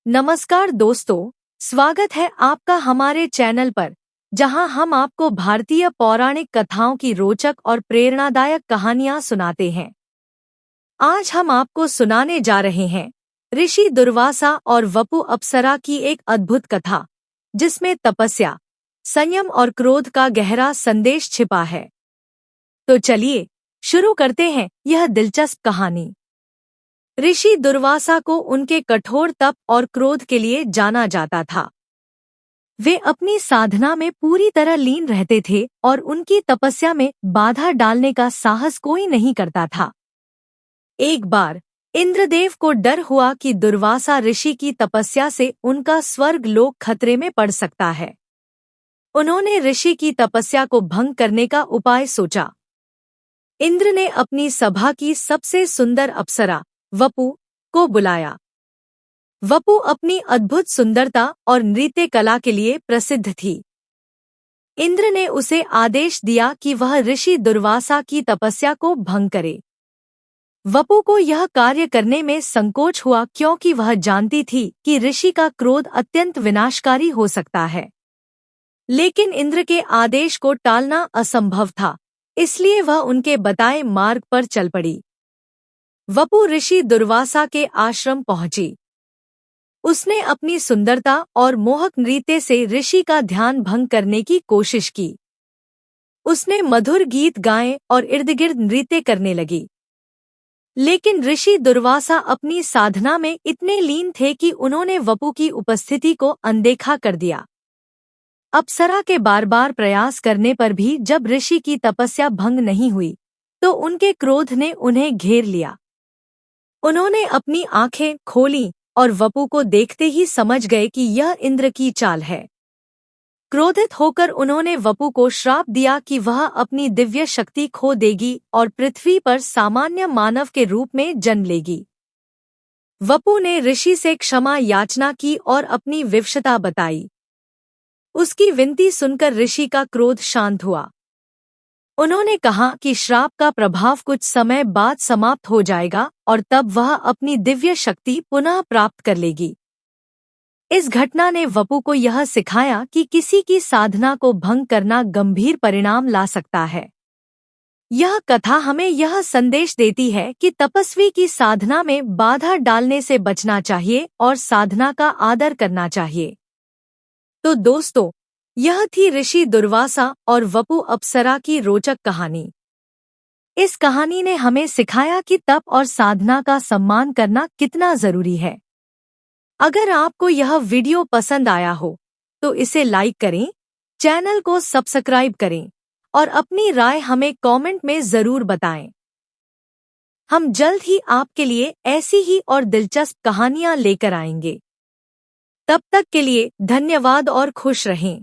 नमस्कार दोस्तों, स्वागत है आपका हमारे चैनल पर, जहां हम आपको भारतीय पौराणिक कथाओं की रोचक और प्रेरणादायक कहानियां सुनाते हैं। आज हम आपको सुनाने जा रहे हैं ऋषि दुर्वासा और वपु अप्सरा की एक अद्भुत कथा, जिसमें तपस्या, संयम और क्रोध का गहरा संदेश छिपा है। तो चलिए शुरू करते हैं यह दिलचस्प कहानी। ऋषि दुर्वासा को उनके कठोर तप और क्रोध के लिए जाना जाता था। वे अपनी साधना में पूरी तरह लीन रहते थे और उनकी तपस्या में बाधा डालने का साहस कोई नहीं करता था। एक बार इंद्रदेव को डर हुआ कि दुर्वासा ऋषि की तपस्या से उनका स्वर्ग लोक खतरे में पड़ सकता है। उन्होंने ऋषि की तपस्या को भंग करने का उपाय सोचा। इंद्र ने अपनी सभा की सबसे सुंदर अप्सरा वपु को बुलाया। वपु अपनी अद्भुत सुंदरता और नृत्य कला के लिए प्रसिद्ध थी। इंद्र ने उसे आदेश दिया कि वह ऋषि दुर्वासा की तपस्या को भंग करे। वपु को यह कार्य करने में संकोच हुआ, क्योंकि वह जानती थी कि ऋषि का क्रोध अत्यंत विनाशकारी हो सकता है। लेकिन इंद्र के आदेश को टालना असंभव था, इसलिए वह उनके बताए मार्ग पर चल पड़ी। वपु ऋषि दुर्वासा के आश्रम पहुंची। उसने अपनी सुंदरता और मोहक नृत्य से ऋषि का ध्यान भंग करने की कोशिश की। उसने मधुर गीत गाए और इर्द-गिर्द नृत्य करने लगी। लेकिन ऋषि दुर्वासा अपनी साधना में इतने लीन थे कि उन्होंने वपु की उपस्थिति को अनदेखा कर दिया। अप्सरा के बार-बार प्रयास करने पर भी जब ऋषि की तपस्या भंग नहीं हुई, तो उनके क्रोध ने उन्हें घेर लिया। उन्होंने अपनी आंखें खोलीं और वपु को देखते ही समझ गए कि यह इंद्र की चाल है। क्रोधित होकर उन्होंने वपु को श्राप दिया कि वह अपनी दिव्य शक्ति खो देगी और पृथ्वी पर सामान्य मानव के रूप में जन्म लेगी। वपु ने ऋषि से क्षमा याचना की और अपनी विवशता बताई। उसकी विनती सुनकर ऋषि का क्रोध शांत हुआ। उन्होंने कहा कि श्राप का प्रभाव कुछ समय बाद समाप्त हो जाएगा और तब वह अपनी दिव्य शक्ति पुनः प्राप्त कर लेगी। इस घटना ने वपु को यह सिखाया कि किसी की साधना को भंग करना गंभीर परिणाम ला सकता है। यह कथा हमें यह संदेश देती है कि तपस्वी की साधना में बाधा डालने से बचना चाहिए और साधना का आदर करना चाहिए। तो दोस्तों, यह थी ऋषि दुर्वासा और वपु अप्सरा की रोचक कहानी। इस कहानी ने हमें सिखाया कि तप और साधना का सम्मान करना कितना जरूरी है। अगर आपको यह वीडियो पसंद आया हो तो इसे लाइक करें, चैनल को सब्सक्राइब करें और अपनी राय हमें कमेंट में जरूर बताएं। हम जल्द ही आपके लिए ऐसी ही और दिलचस्प कहानियां लेकर आएंगे। तब तक के लिए धन्यवाद और खुश रहें।